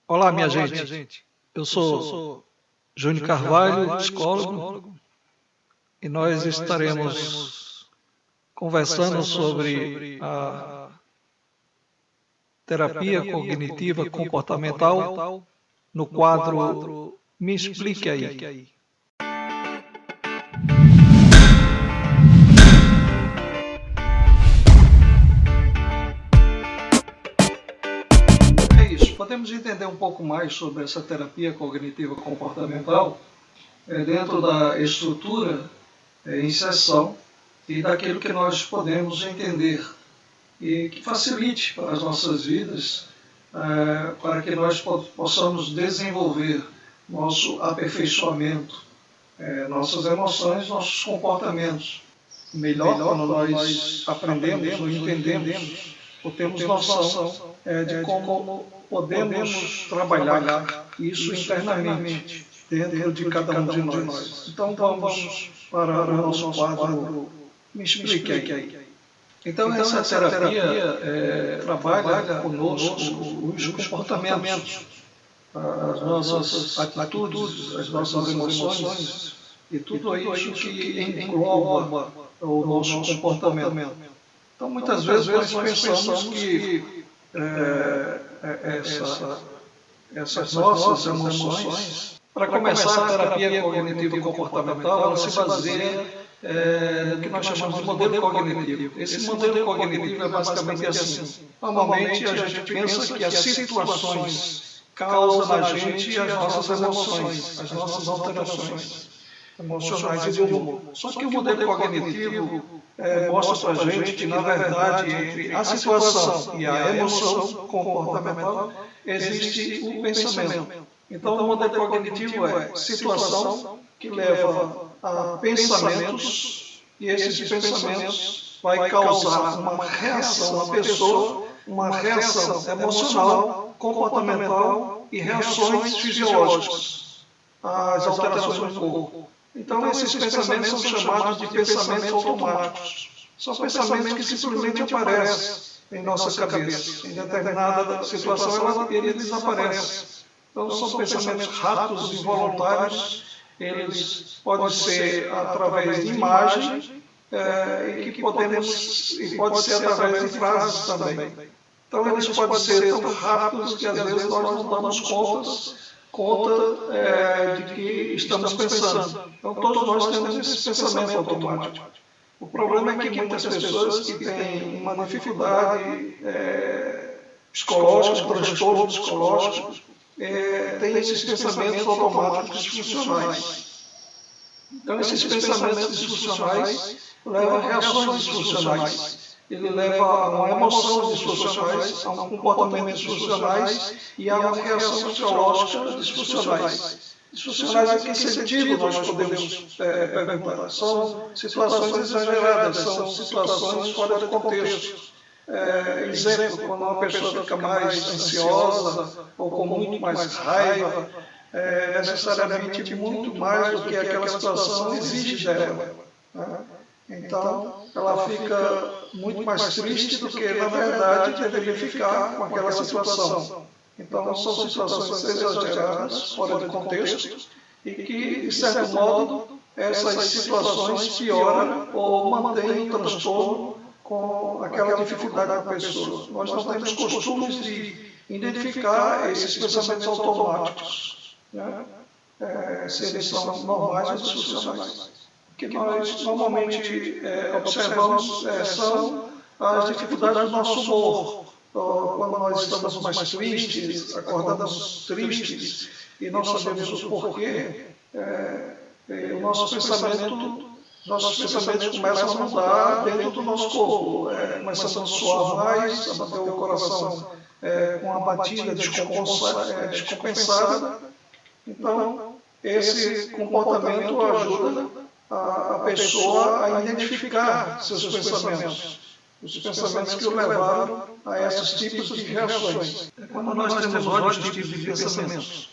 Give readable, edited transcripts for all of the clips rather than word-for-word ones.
Olá, minha gente. Eu sou Júnior Carvalho, psicólogo, e nós estaremos conversando sobre a terapia cognitiva comportamental no quadro Me Explique Aí. É isso. Podemos entender um pouco mais sobre essa terapia cognitiva comportamental dentro da estrutura em sessão e daquilo que nós podemos entender e que facilite para as nossas vidas, para que nós possamos desenvolver nosso aperfeiçoamento, nossas emoções, nossos comportamentos. Melhor quando nós aprendemos ou entendemos ou temos noção de como podemos trabalhar isso internamente dentro de cada um de nós. Então vamos para o nosso quadro Me Explique Aí. Então essa terapia trabalha conosco os comportamentos, as nossas atitudes, as nossas emoções e tudo isso que engloba o nosso comportamento. Então muitas vezes nós pensamos que essas nossas emoções, para começar a terapia cognitiva comportamental, ela se baseia no que nós chamamos de modelo cognitivo. Esse modelo cognitivo é basicamente assim. Normalmente a gente pensa que as situações causam na gente as nossas emoções, as nossas alterações emocionais e de humor. Só que o modelo cognitivo mostra para a gente que, na verdade, entre a situação e a emoção comportamental, existe o pensamento. Então, o modelo cognitivo é situação que leva a pensamentos, e esses pensamentos vai causar uma reação na pessoa, uma reação emocional, comportamental e reações fisiológicas às alterações no corpo. Então, esses pensamentos são chamados de pensamentos automáticos. São pensamentos que simplesmente aparecem em nossa cabeça. Em determinada situação, eles desaparecem. Então, são pensamentos rápidos e involuntários. Eles podem ser através de imagens e pode ser através de frases também. Então, eles podem ser tão rápidos que, às vezes, nós não damos conta de que estamos pensando. Então, todos nós temos esse pensamento automático. O problema é que muitas pessoas que têm uma dificuldade psicológica, um transtorno psicológico, têm esses pensamentos automáticos disfuncionais. Então, esses pensamentos disfuncionais levam a reações disfuncionais. Ele leva a uma emoção disfuncionais, a um comportamento disfuncionais e a uma reação fisiológica disfuncionais. Disfuncionais em que sentido nós podemos perguntar? São situações exageradas, são situações fora de contexto. Exemplo, quando uma pessoa fica mais ansiosa ou com muito mais raiva, necessariamente muito mais do que aquela situação exige dela. Então, ela fica muito mais triste do que, na verdade, deveria ficar com aquela situação. Então, são situações exageradas, fora de contexto, e que, de certo modo, essas situações pioram ou mantêm o transtorno com aquela dificuldade da pessoa. Nós não temos costumes de identificar esses pensamentos automáticos, se eles são normais ou disfuncionais. O que nós normalmente observamos são as dificuldades do nosso humor. Quando nós estamos mais tristes, acordamos tristes e não sabemos o porquê, nossos pensamentos começam a mudar dentro do nosso corpo. Começamos a suar mais, a bater o coração com uma batida descompensada. Então, esse comportamento ajuda a pessoa a identificar seus pensamentos, os pensamentos que o levaram a esses tipos de reações. Quando nós temos vários tipos de pensamentos,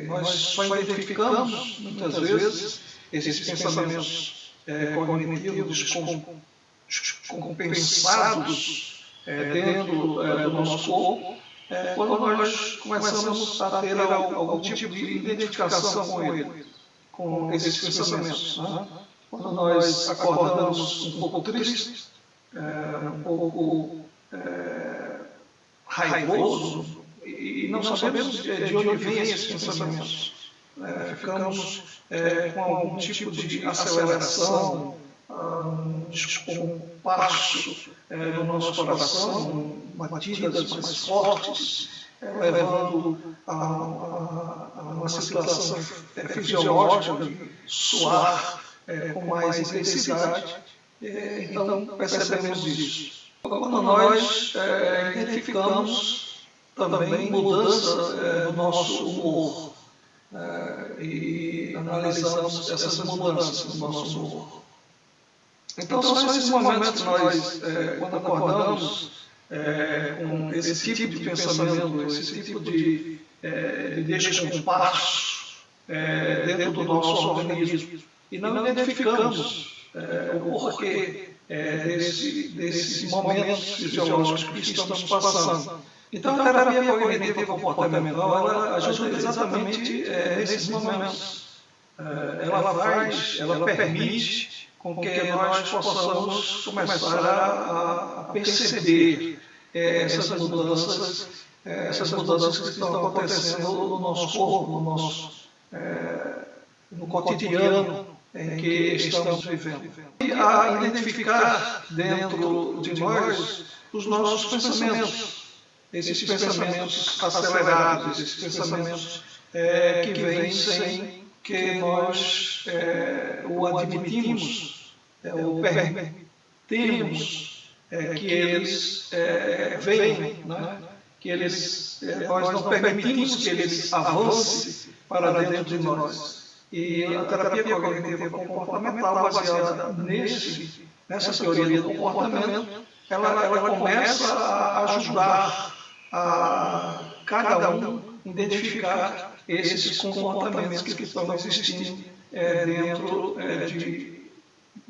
nós só identificamos, muitas vezes, esses pensamentos cognitivos compensados dentro do nosso corpo quando nós começamos a ter algum tipo de identificação com ele, com esses pensamentos. Né? Quando nós acordamos um pouco tristes, um pouco raivoso, e não sabemos de onde vêm esses pensamentos. Ficamos com algum tipo de aceleração, um passo no nosso coração, batidas mais fortes, levando a uma situação fisiológica de suar com mais intensidade. Então percebemos isso. Quando nós identificamos também mudança no nosso humor e analisamos essas mudanças no nosso humor. Então são esses momentos que nós, quando acordamos com esse tipo de pensamento, esse tipo de descompasso dentro do nosso organismo, e não identificamos o porquê desses momentos fisiológicos que estamos passando. Então, a terapia cognitiva comportamental ela ajuda exatamente nesses momentos. Ela permite com que nós possamos começar a perceber essas mudanças que estão acontecendo no nosso corpo, no cotidiano em que estamos vivendo. E a identificar dentro de nós os nossos pensamentos, esses pensamentos acelerados, esses pensamentos que vêm sem que nós o admitimos, ou permitimos que eles venham, né? Nós não permitimos que eles avancem para dentro de nós. E a terapia cognitiva comportamental, baseada nessa teoria do comportamento, ela começa a ajudar a cada um identificar esses comportamentos que estão existindo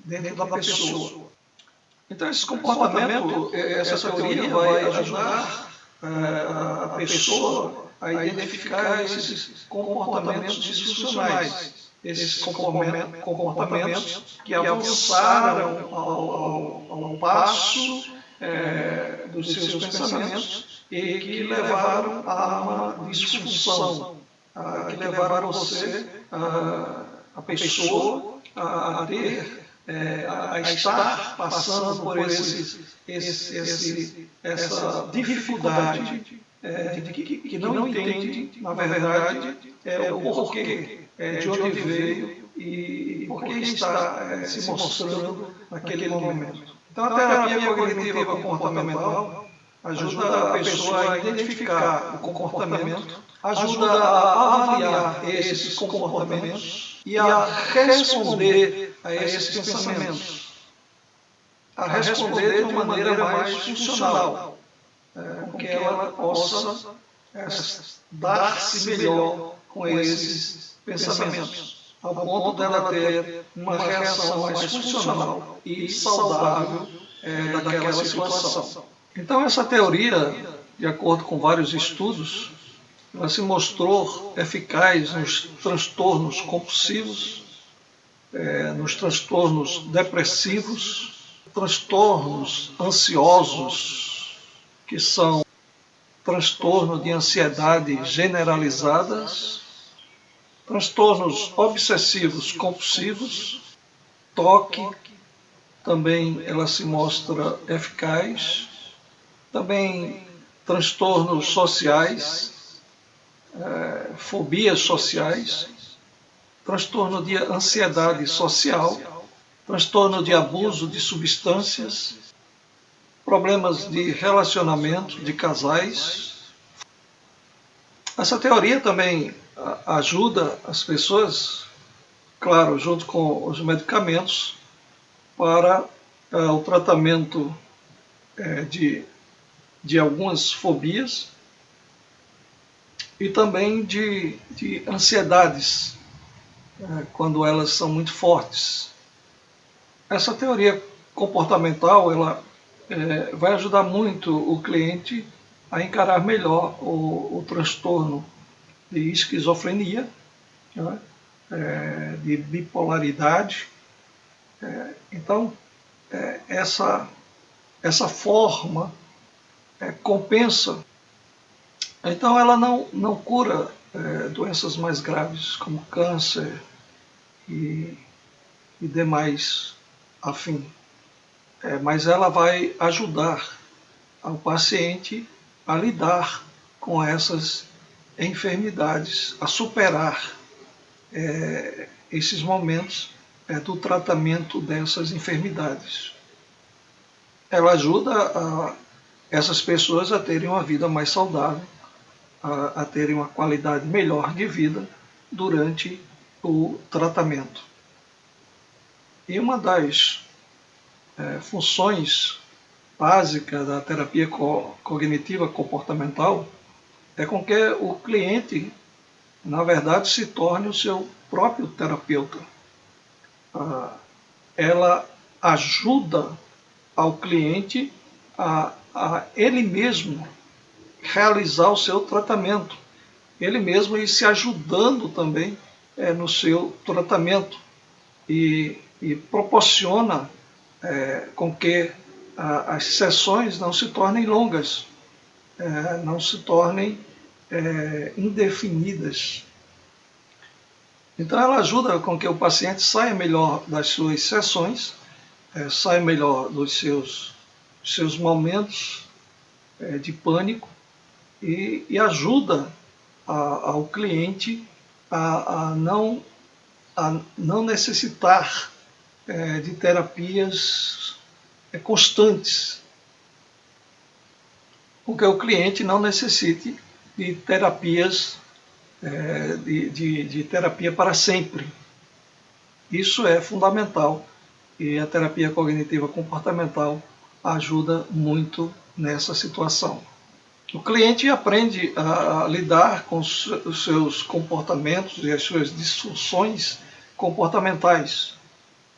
dentro da pessoa. Então, esse comportamento, essa teoria vai ajudar a pessoa a identificar esses comportamentos disfuncionais, esses comportamentos que avançaram ao passo dos seus pensamentos e que levaram a uma disfunção, que levaram você, a pessoa, a ter, a estar passando por essa dificuldade que não entende, na verdade, o porquê, de onde veio e por que está se mostrando naquele momento. Então, a terapia cognitiva comportamental ajuda a pessoa a identificar o comportamento, ajuda a avaliar esses comportamentos e a responder a esses pensamentos, a responder de uma maneira mais funcional, com que ela possa dar-se melhor com esses pensamentos, ao ponto dela ter uma reação mais funcional e saudável daquela situação. Então, essa teoria, de acordo com vários estudos, ela se mostrou eficaz nos transtornos compulsivos, nos transtornos depressivos, transtornos ansiosos, que são transtorno de ansiedade generalizadas, transtornos obsessivos compulsivos, toque, também ela se mostra eficaz, também transtornos sociais, fobias sociais, transtorno de ansiedade social, transtorno de abuso de substâncias, problemas de relacionamento de casais. Essa teoria também ajuda as pessoas, claro, junto com os medicamentos, para o tratamento de algumas fobias e também de ansiedades, quando elas são muito fortes. Essa teoria comportamental ela vai ajudar muito o cliente a encarar melhor o transtorno de esquizofrenia, né? De bipolaridade. Então, essa forma compensa. Então, ela não cura doenças mais graves, como câncer e demais afim. Mas ela vai ajudar ao paciente a lidar com essas enfermidades, a superar esses momentos do tratamento dessas enfermidades. Ela ajuda essas pessoas a terem uma vida mais saudável, a terem uma qualidade melhor de vida durante o tratamento. E uma das funções básicas da terapia cognitiva comportamental é com que o cliente, na verdade, se torne o seu próprio terapeuta. Ela ajuda ao cliente a ele mesmo realizar o seu tratamento, ele mesmo ir se ajudando também no seu tratamento e proporciona com que as sessões não se tornem longas, não se tornem indefinidas. Então ela ajuda com que o paciente saia melhor das suas sessões, saia melhor dos seus momentos de pânico e ajuda ao cliente a não necessitar de terapias constantes, porque o cliente não necessite de terapias de terapia para sempre. Isso é fundamental e a terapia cognitiva comportamental ajuda muito nessa situação. O cliente aprende a lidar com os seus comportamentos e as suas disfunções comportamentais,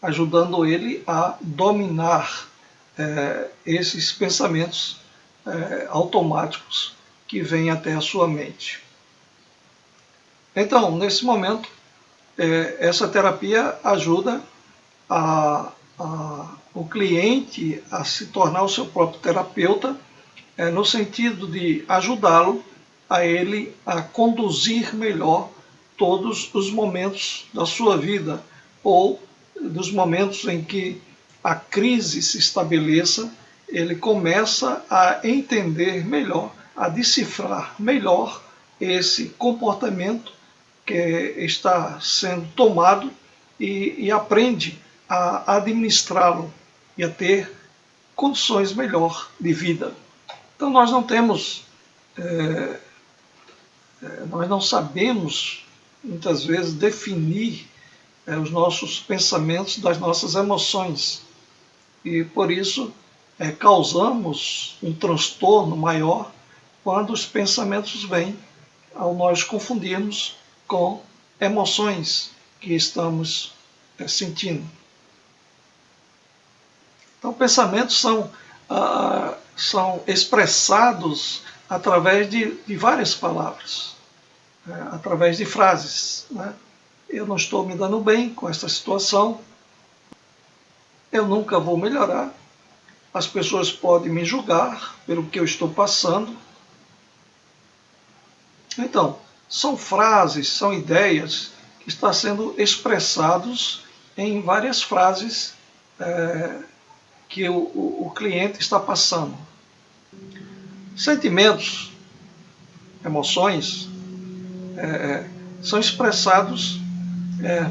ajudando ele a dominar esses pensamentos automáticos que vêm até a sua mente. Então, nesse momento, essa terapia ajuda o cliente a se tornar o seu próprio terapeuta, no sentido de ajudá-lo a ele a conduzir melhor todos os momentos da sua vida, ou dos momentos em que a crise se estabeleça, ele começa a entender melhor, a decifrar melhor esse comportamento que está sendo tomado e aprende a administrá-lo e a ter condições melhor de vida. Então nós não sabemos muitas vezes definir os nossos pensamentos das nossas emoções e por isso causamos um transtorno maior quando os pensamentos vêm ao nós confundirmos com emoções que estamos sentindo. Então pensamentos são expressados através de várias palavras, através de frases, né? Eu não estou me dando bem com esta situação, eu nunca vou melhorar, as pessoas podem me julgar pelo que eu estou passando. Então, são frases, são ideias que estão sendo expressados em várias frases que o cliente está passando. Sentimentos, emoções, são expressados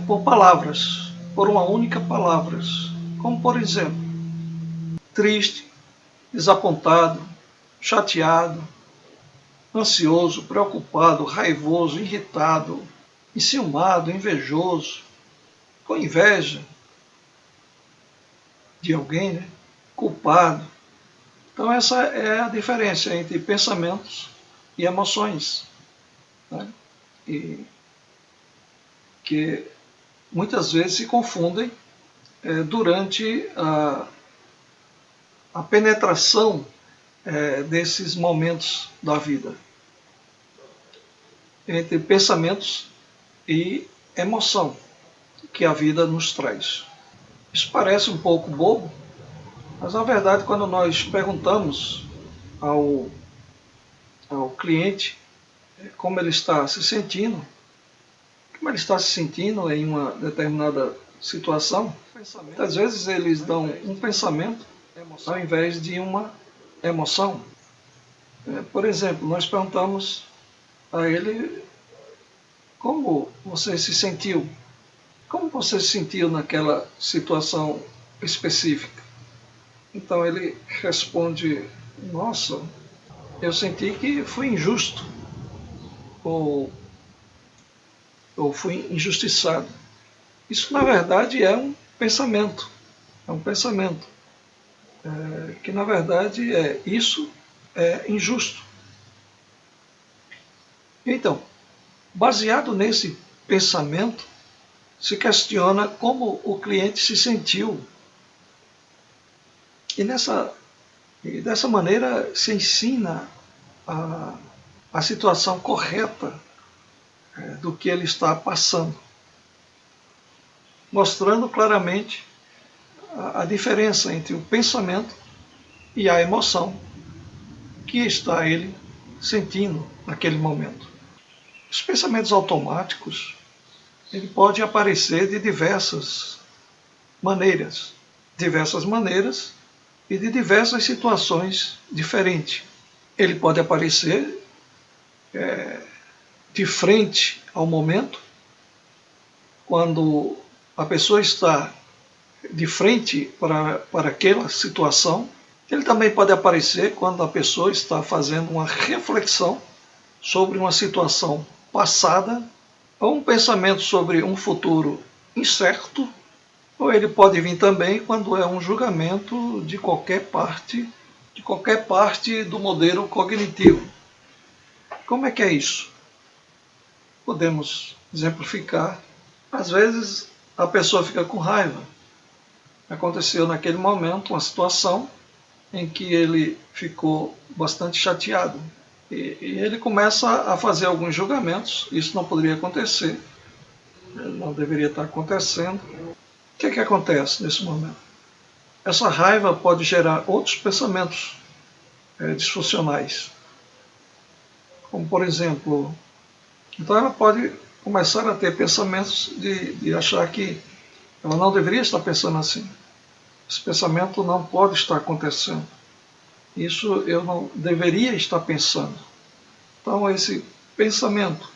por palavras, por uma única palavra, como por exemplo, triste, desapontado, chateado, ansioso, preocupado, raivoso, irritado, enciumado, invejoso, com inveja de alguém, né? Culpado. Então essa é a diferença entre pensamentos e emoções, né? E que muitas vezes se confundem durante a penetração desses momentos da vida, entre pensamentos e emoção que a vida nos traz. Isso parece um pouco bobo, mas na verdade quando nós perguntamos ao cliente como ele está se sentindo, em uma determinada situação, às vezes eles dão um pensamento ao invés de uma emoção. Por exemplo, nós perguntamos a ele como você se sentiu, naquela situação específica. Então ele responde: nossa, eu senti que fui injusto, ou fui injustiçado. Isso, na verdade, é um pensamento. Que, na verdade, isso é injusto. Então, baseado nesse pensamento, se questiona como o cliente se sentiu. E dessa maneira se ensina a situação correta do que ele está passando, mostrando claramente a diferença entre o pensamento e a emoção que está ele sentindo naquele momento. Os pensamentos automáticos, ele pode aparecer de diversas maneiras e de diversas situações diferentes. Ele pode aparecer de frente ao momento, quando a pessoa está de frente para aquela situação. Ele também pode aparecer quando a pessoa está fazendo uma reflexão sobre uma situação passada, ou um pensamento sobre um futuro incerto, ou ele pode vir também quando é um julgamento de qualquer parte do modelo cognitivo. Como é que é isso? Podemos exemplificar. Às vezes a pessoa fica com raiva. Aconteceu naquele momento uma situação em que ele ficou bastante chateado. E ele começa a fazer alguns julgamentos. Isso não poderia acontecer, não deveria estar acontecendo. O que acontece nesse momento? Essa raiva pode gerar outros pensamentos disfuncionais. Como, por exemplo, então ela pode começar a ter pensamentos de achar que ela não deveria estar pensando assim. Esse pensamento não pode estar acontecendo. Isso eu não deveria estar pensando. Então esse pensamento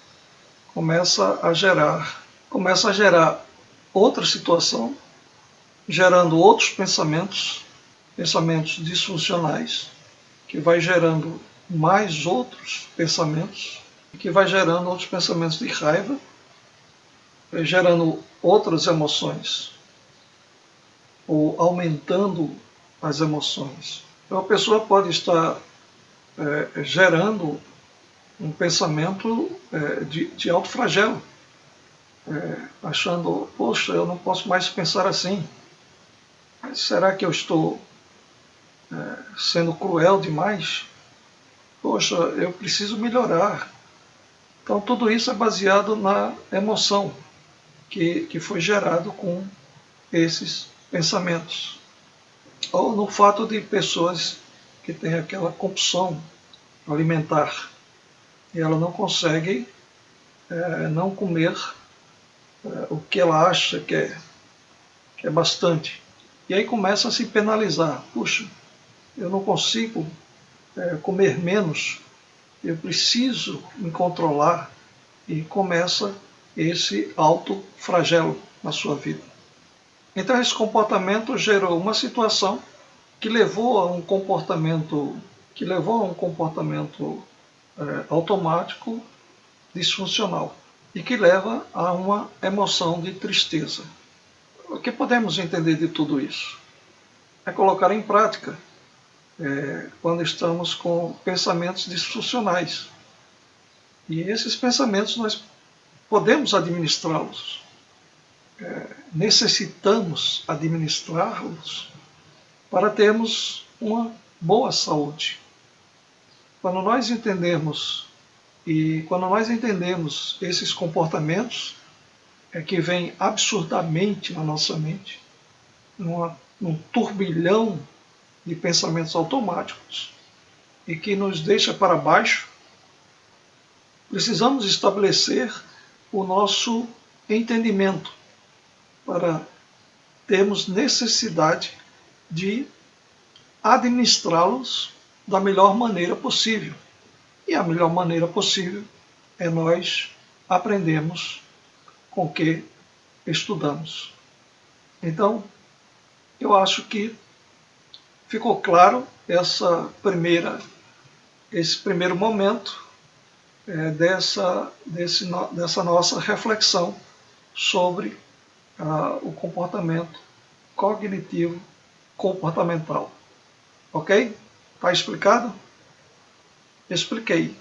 começa a gerar outra situação, gerando outros pensamentos disfuncionais, que vai gerando mais outros pensamentos, que vai gerando outros pensamentos de raiva, gerando outras emoções, ou aumentando as emoções. Então a pessoa pode estar gerando um pensamento de autoflagelo, achando, poxa, eu não posso mais pensar assim. Será que eu estou sendo cruel demais? Poxa, eu preciso melhorar. Então tudo isso é baseado na emoção que foi gerado com esses pensamentos. Ou no fato de pessoas que têm aquela compulsão alimentar e ela não consegue não comer o que ela acha que é bastante. E aí começa a se penalizar. Puxa, eu não consigo comer menos, eu preciso me controlar, e começa esse autoflagelo na sua vida. Então esse comportamento gerou uma situação que levou a um comportamento automático disfuncional e que leva a uma emoção de tristeza. O que podemos entender de tudo isso? É colocar em prática quando estamos com pensamentos disfuncionais. E esses pensamentos nós podemos administrá-los. Necessitamos administrá-los para termos uma boa saúde. Quando nós entendemos esses comportamentos, é que vem absurdamente na nossa mente, num turbilhão de pensamentos automáticos e que nos deixa para baixo. Precisamos estabelecer o nosso entendimento para termos necessidade de administrá-los da melhor maneira possível. E a melhor maneira possível é nós aprendermos com o que estudamos. Então, eu acho que ficou claro esse primeiro momento dessa nossa reflexão sobre o comportamento cognitivo comportamental. Ok? Está explicado? Expliquei.